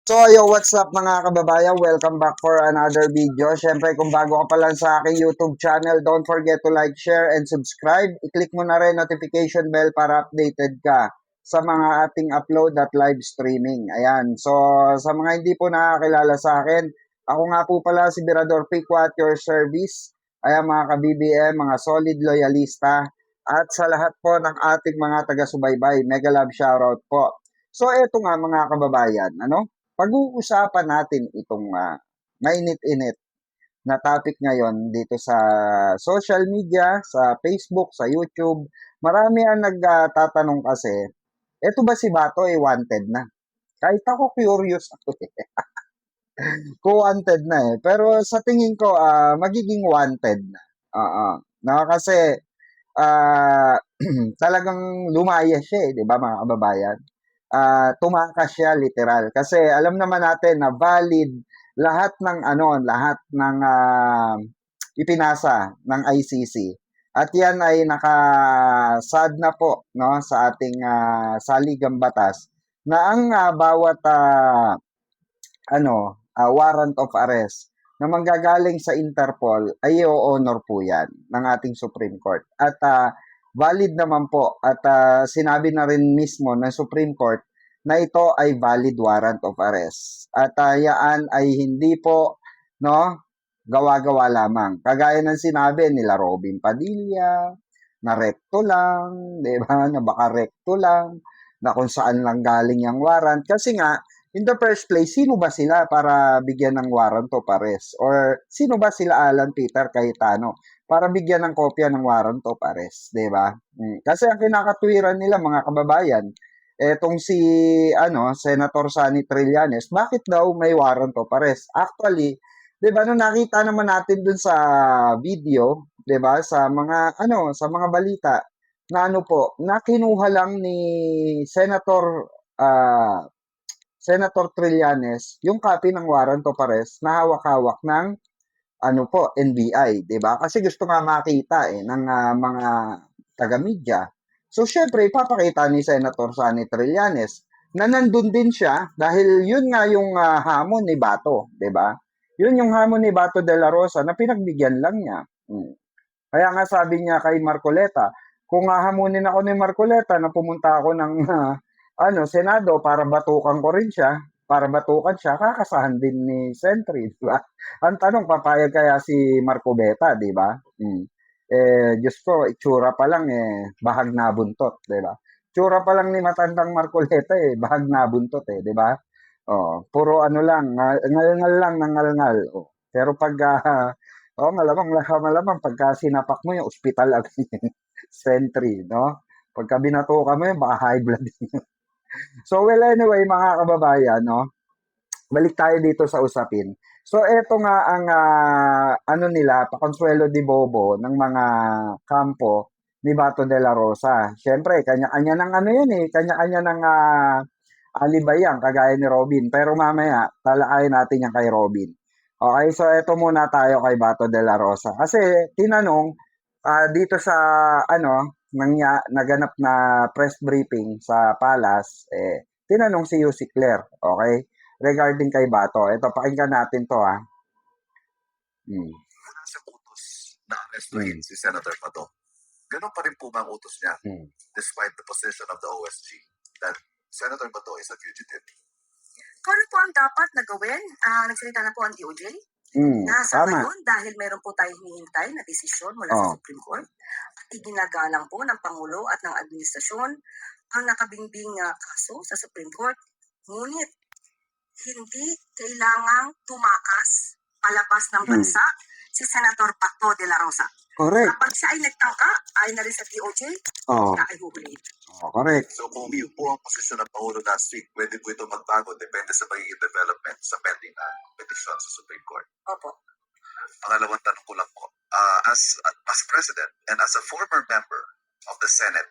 So, yo, what's up mga kababayan? Welcome back for another video. Siyempre, kung bago ka pa lang sa aking YouTube channel, don't forget to like, share, and subscribe. I-click mo na rin notification bell para updated ka sa mga ating upload at live streaming. Ayan. So, sa mga hindi po nakakilala sa akin, ako nga po pala si Birador Pico at your service. Ayan mga ka-BBM, mga solid loyalista, at sa lahat po ng ating mga taga-subaybay, mega love shoutout po. So, eto nga mga kababayan, pag-uusapan natin itong mainit-init na topic ngayon dito sa social media, sa Facebook, sa YouTube. Marami ang nagtatanong kasi, eto ba si Bato ay wanted na? Kahit ako curious ako eh. Kung wanted na eh. Pero sa tingin ko, magiging wanted na. Oo. No, kasi ah, talagang lumaya siya eh, di ba mga kababayan? Tumakas siya literal. Kasi alam naman natin na valid lahat ng ipinasa ng ICC. At yan ay nakasad na po no sa ating saligang batas na ang bawat warrant of arrest na manggagaling sa Interpol ay i-honor po yan ng ating Supreme Court. At valid naman po at sinabi na rin mismo ng Supreme Court na ito ay valid warrant of arrest. At yan ay hindi po no gawa-gawa lamang. Kagaya ng sinabi nila Robin Padilla na rekto lang, 'di ba? Na baka rekto lang, na kung saan lang galing yung warrant kasi nga in the first place, sino ba sila para bigyan ng warrant of arrest? Or sino ba sila Alan Peter Cayetano para bigyan ng kopya ng warrant of arrest, 'di ba? Kasi ang kinakatwiran nila mga kababayan, etong si Senator Sonny Trillanes, bakit daw may warrant of arrest? Actually, 'di ba nung nakita naman natin dun sa video, 'di ba, sa mga balita na na kinuha lang ni Senator Senator Trillanes yung copy ng warrant of arrest na hawak-hawak ng NBI, 'di ba? Kasi gusto nga makita ng mga taga-media. So syempre ipapakita ni Senator Sonny Trillanes na nandun din siya dahil yun nga yung hamon ni Bato, 'di ba? Yun yung hamon ni Bato de la Rosa na pinagbigyan lang niya. Kaya nga sabi niya kay Marcoleta, kung hahamunin ako ni Marcoleta na pumunta ako ng Senado para batukan ko rin siya, para batukan siya, kakasahan din ni Sentry, di ba? Ang tanong, papayag kaya si Marcobeta, di ba? Diyos ko, itsura pa lang bahag na buntot, di ba? Itsura pa lang ni matandang Marcoleta bahag na buntot di ba? Oh, puro lang, ngal-ngal lang ng ngal-ngal. Oh. Pero pag malamang pagka sinapak mo yung ospital agad yung Sentry, no? Pagka binatukan mo yun, baka high blood. So, well, anyway, mga kababayan, no? Balik tayo dito sa usapin. So, eto nga ang Paconsuelo de Bobo ng mga kampo ni Bato de la Rosa. Siyempre, kanya-kanya ng kanya-kanya ng alibay yan, kagaya ni Robin. Pero mamaya, talakayin natin yan kay Robin. Okay, so eto muna tayo kay Bato de la Rosa. Kasi tinanong dito sa naganap na press briefing sa Palace, tinanong si Yussi Claire, okay? Regarding kay Bato. Ito, pakinggan natin to Wala siyang utos na arrestuhin si Senator Bato. Ganun pa rin po ba ang utos niya despite the position of the OSG that Senator Bato is a fugitive? Kung ano po ang dapat na gawin? Nagsalita na po ang DOJ. Sa ngayon, dahil meron po tayong hinihintay na desisyon mula sa Supreme Court, at iginagalang po ng Pangulo at ng Administrasyon ang nakabingbing kaso sa Supreme Court. Ngunit, hindi kailangang tumakas palabas ng bansa si Senator Bato de la Rosa. Correct. Kapag siya ay nagtangka, ay na rin sa DOJ, siya ay huhulihin. Correct. So kung umiyo po ang posisyon ng Pangulo last week, pwede po ito magbago depende sa magiging development sa pending na petisyon sa Supreme Court. Opo. Pangalawang tanong ko lang po, as President and as a former member of the Senate,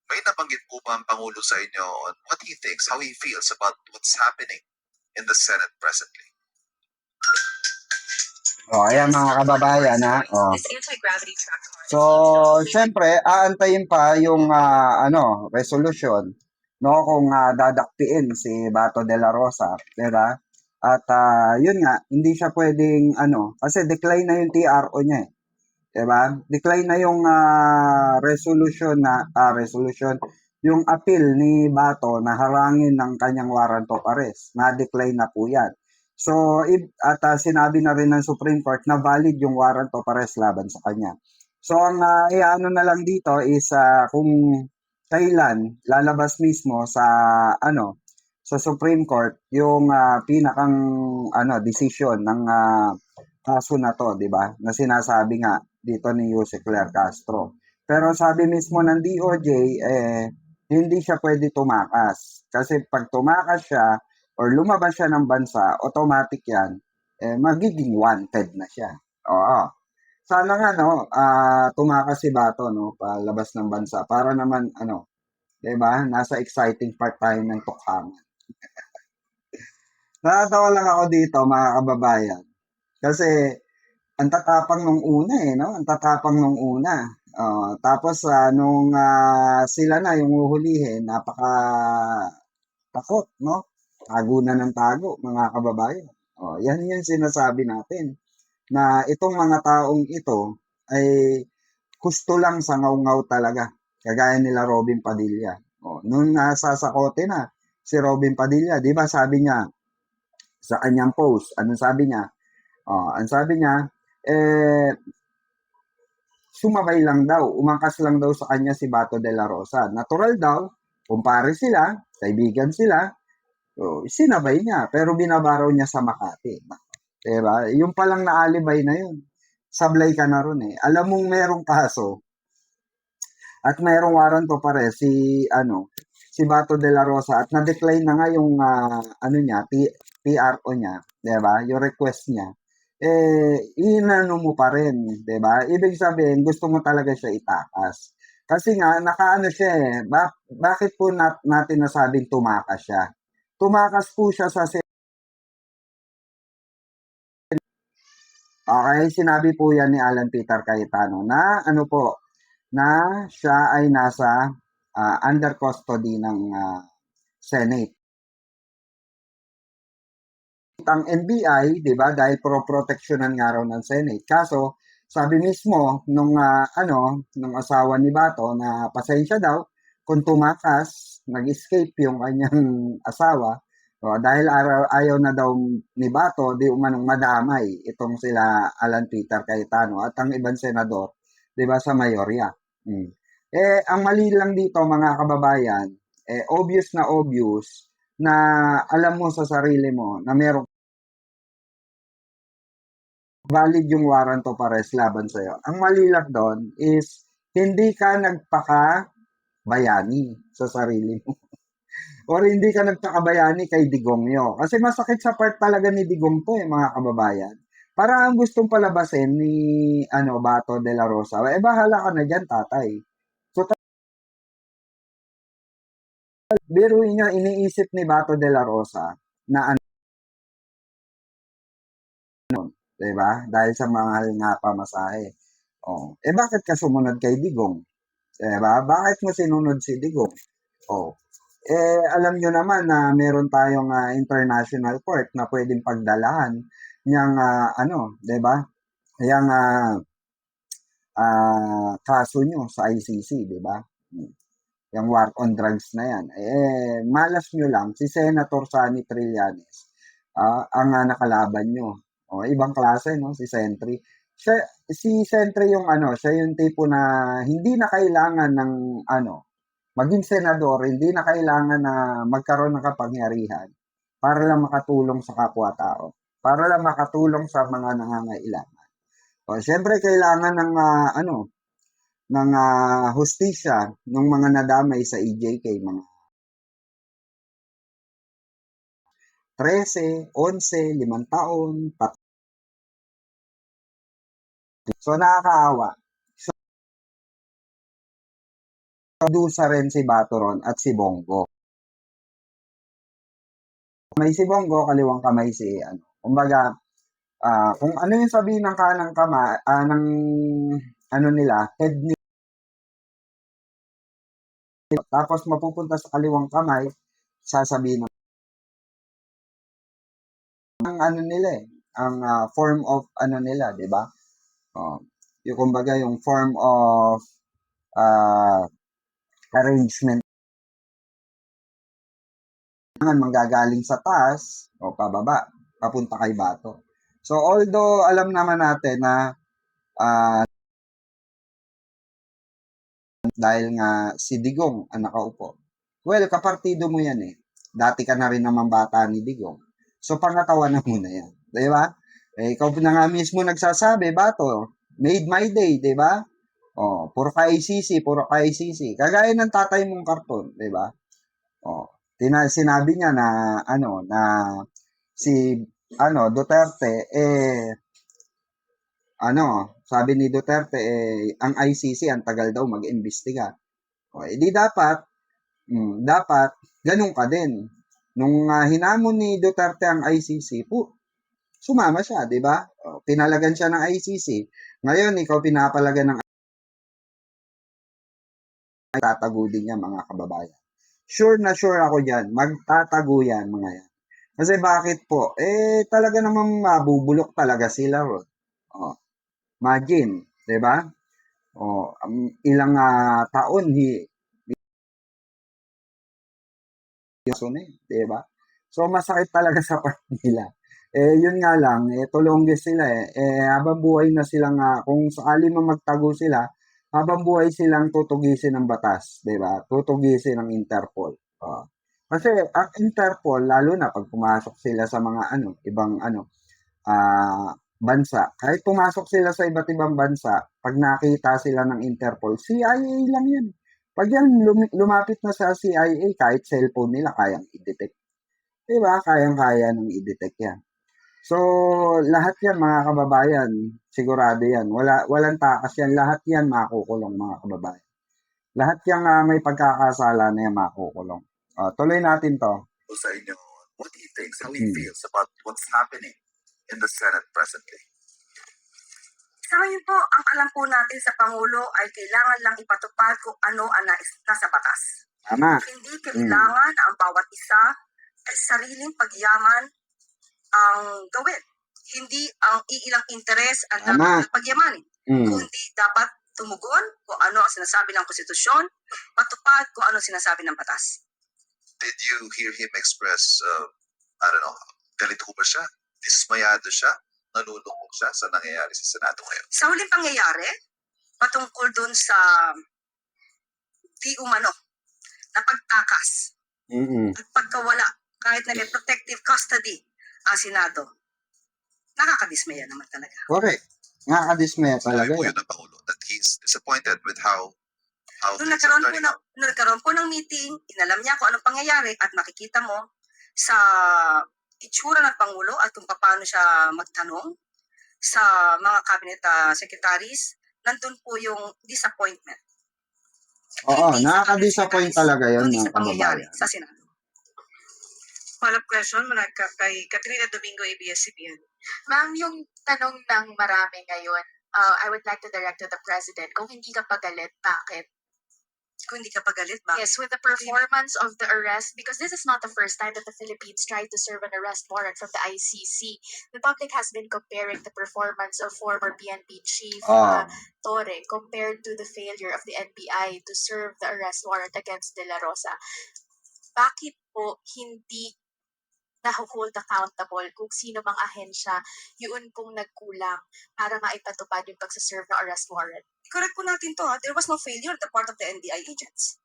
may nabanggit po ba ang Pangulo sa inyo on what he thinks, how he feels about what's happening in the Senate presently? Ayan mga kababayan So, syempre, aantayin pa yung resolution no, kung dadakpiin si Bato de la Rosa, 'di ba? At yun nga, hindi siya pwedeng kasi decline na yung TRO niya eh. 'Di ba? Decline na yung resolution, yung appeal ni Bato na harangin ng kanyang warrant of arrest. Na-decline na po 'yan. So, sinabi na rin ng Supreme Court na valid yung warrant of arrest laban sa kanya. So, ang iano na lang dito is kung kailan lalabas mismo sa sa Supreme Court yung pinakang decision ng kaso na to, 'di ba? Na sinasabi nga dito ni Jose Claire Castro. Pero sabi mismo ng DOJ hindi siya pwede tumakas kasi pag tumakas siya or lumabas siya ng bansa, automatic 'yan magiging wanted na siya. Oo. Sana nga tumakas si Bato palabas ng bansa para naman 'di ba? Nasa exciting part tayo ng tukhaman. Natatawa lang ako dito mga kababayan. Kasi ang tatapang nung una no? Ang tatapang nung una. Tapos nung sila na yung uhulihin, napaka takot, no? Tago na ng tago, mga kababayan. Yan yung sinasabi natin na itong mga taong ito ay gusto lang sa ngaw-ngaw talaga. Kagaya nila Robin Padilla. Nung nasa sakote na si Robin Padilla, di ba sabi niya sa kanyang post, anong sabi niya? Ang sabi niya, sumabay lang daw, umangkas lang daw sa kanya si Bato de la Rosa. Natural daw, kumpare sila, kaibigan sila, sinabay niya, pero binabaraw niya sa Makati. Diba? Yung palang naalibay na yun, sablay ka na ron eh. Alam mong merong kaso, at merong warrant of arrest si Bato de la Rosa at na-decline na nga yung PRO niya, 'di ba? Yung request niya. Inano mo pa rin, 'di ba? Ibig sabihin, gusto mo talaga siya itakas. Kasi nga nakaano siya eh. Bakit po natin nasabing tumakas siya? Tumakas po siya sa Okay, sinabi po yan ni Alan Peter Cayetano na na siya ay nasa under custody ng Senate. Ang NBI, 'di ba, dahil pro-protectionan nga raw ng Senate. Kaso, sabi mismo nung asawa ni Bato na pasensya daw kung tumakas, nag-escape yung kanyang asawa. Dahil ayaw na daw ni Bato, di umanong madamay itong sila Alan Peter Cayetano at ang ibang senador, 'di ba, sa mayorya. Ang mali lang dito mga kababayan, obvious na alam mo sa sarili mo na merong valid yung warrant of arrest laban sa'yo. Ang mali lang doon is hindi ka nagpaka-bayani sa sarili mo. Or hindi ka nagpakabayani kay Digongyo. Kasi masakit sa part talaga ni Digong to mga kababayan. Para ang gustong palabasin ni Bato de la Rosa, bahala ka na dyan, tatay. So, biruin nyo, iniisip ni Bato de la Rosa na diba? Dahil sa mahal nga pamasahe. Bakit ka sumunod kay Digong? Diba? Bakit mo sinunod si Digong? Alam nyo naman na meron tayong international court na pwedeng pagdalahan niyang diba? Yang kaso nyo sa ICC, diba? Yung war on drugs na yan. Malas nyo lang, si Senator Sonny Trillanes ang nakalaban nyo. Ibang klase, no? Si Sentry. Si Sentry yung siya yung tipo na hindi na kailangan ng maging senador, hindi na kailangan na magkaroon ng kapangyarihan para lang makatulong sa kapwa-tao, para lang makatulong sa mga nangangailangan. Siyempre kailangan ng ng hustisya ng mga nadamay sa EJK, mga 13, 11, 5 taon, So nakakaawa. So dusa rin si Batoron at si Bongo. May si Bongo, kaliwang kamay si Kumbaga, kung ano yung sabihin ng kanang kamay, ng nila, head Tapos mapupunta sa kaliwang kamay, sasabihin ang ano nila ang form of ano nila, 'di ba? Oh, yung kumbaga yung form of uh, arrangement manggagaling sa taas o pababa, papunta kay bato. So although alam naman natin na dahil nga si Digong ang nakaupo. Well, kapartido mo yan eh. Dati ka na rin naman bata ni Digong. So, pangatawa na muna yan. Di ba? Ikaw na nga mismo nagsasabi, bato, made my day, di ba? Puro ka ICC, puro ka ICC. Kagaya ng tatay mong karton, di ba? Sinabi niya na, si, Duterte, sabi ni Duterte, ang ICC, ang tagal daw mag-imbestiga. Di dapat, ganun ka din. Nung hinamon ni Duterte ang ICC, sumama siya, di ba? Pinalagan siya ng ICC. Ngayon, ikaw pinapalagan ng tatago din yan, mga kababayan. Sure na sure ako dyan, magtatago yan, mga yan. Kasi bakit po? Talaga namang mabubulok talaga sila. Imagine, di ba? Ilang taon, di ba? So, masakit talaga sa part nila. Yun nga lang, tulongges sila habang buhay na silang, kung sakali man magtago sila, habang buhay silang tutugisin ng batas, di ba? Tutugisin ng Interpol. Kasi ang Interpol, lalo na pag pumasok sila sa mga ibang bansa, kahit pumasok sila sa iba't ibang bansa, pag nakita sila ng Interpol, CIA lang yan. Pag yan lumapit na sa CIA, kahit cellphone nila, kayang i-detect. Diba? Kayang-kaya nang i-detect yan. So, lahat yan, mga kababayan, sigurado yan. Walang takas yan. Lahat yan makukulong, mga kababayan. Lahat yan may pagkakasala na yan makukulong. Tuloy natin to. Sa inyo, what he thinks, how he feels about what's happening in the Senate presently. Sa ngayon po, ang alam po natin sa Pangulo ay kailangan lang ipatupad kung ano ang nasa batas. Tama. Hindi kailangan na ang bawat isa ay sariling pagyaman ang gawin. Hindi ang iilang interes ang dapat pagyamanin. Kundi dapat tumugon kung ano ang sinasabi ng konstitusyon, patupad kung ano sinasabi ng batas. Did you hear him express, galito ba siya? Dismayado siya? Nalulungkot siya sa nangyayari sa Senado ngayon? Sa huling pangyayari, patungkol dun sa di umano na pagtakas at pagkawala kahit na may protective custody ang Senado, nakakadismaya naman talaga. Correct. Nakakadismaya talaga Sabi po yun ng Pangulo that he's disappointed with how Nung nagkaroon po ng meeting, inalam niya kung anong pangyayari at makikita mo sa itsura ng Pangulo at kung paano siya magtanong sa mga cabinet secretaries, nandun po yung disappointment. Oo, nakaka-disappoint talaga yun, kundi mga sa pangyayari kababayan. sa Senado. Follow-up question mula kay Katrina Domingo, ABS-CBN. Ma'am, yung tanong ng marami ngayon, I would like to direct to the President, kung hindi ka pagalit, bakit? Kung hindi ka pagalit, bakit? Yes, with the performance of the arrest, because this is not the first time that the Philippines tried to serve an arrest warrant from the ICC. The public has been comparing the performance of former PNP Chief Torre compared to the failure of the NBI to serve the arrest warrant against De La Rosa. Bakit po hindi na-hold accountable kung sino mang ahensya yun pong nagkulang para maipatupad yung pagsaserve ng arrest warrant? Correct po natin to. There was no failure on the part of the NBI agents.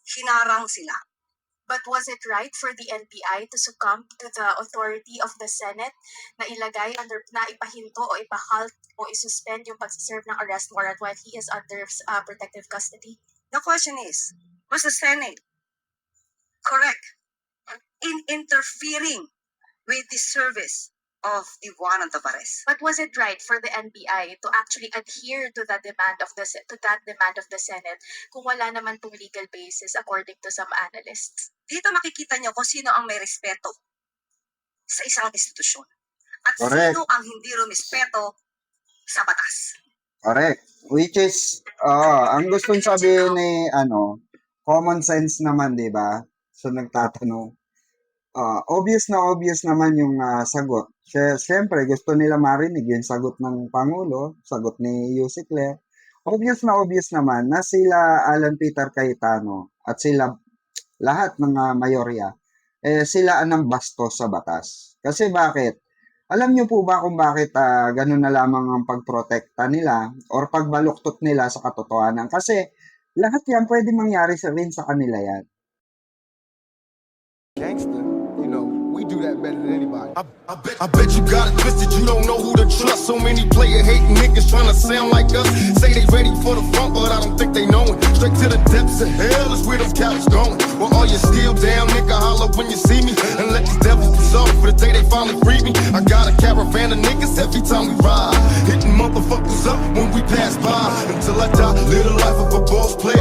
Hinarang sila. But was it right for the NBI to succumb to the authority of the Senate na ilagay under, na ipahinto o ipahalt o isuspend yung pagsaserve ng arrest warrant while he is under protective custody? The question is, was the Senate correct in interfering with the service of the warrant of arrest? But was it right for the NBI to actually adhere to that demand of the Senate kung wala naman pong legal basis according to some analysts? Dito makikita niyo kung sino ang may respeto sa isang institusyon at Correct. sino ang hindi rumispeto sa batas. Correct. Which is, ang gustong sabihin ni, common sense naman, di ba? So, nagtatanong. Obvious naman yung sagot. Siyempre, gusto nila marinig yung sagot ng Pangulo, sagot ni Yusek Claire. Obvious naman na sila Alan Peter Cayetano at sila lahat ng mayorya, sila ang bastos sa batas. Kasi bakit? Alam niyo po ba kung bakit ganun na lamang ang pagprotekta nila or pagbaluktot nila sa katotohanan? Kasi lahat yan pwede mangyari rin sa kanila yan. Gangster, you know, we do that better than anybody. I bet you got it twisted, you don't know who to trust. So many player hating niggas trying to sound like us. Say they ready for the front, but I don't think they know it. Straight to the depths of hell is where them cowards going. Well, all you still down, nigga, holler when you see me. And let these devils be sorry for the day they finally free me. I got a caravan of niggas every time we ride. Hitting motherfuckers up when we pass by. Until I die, live the life of a boss player.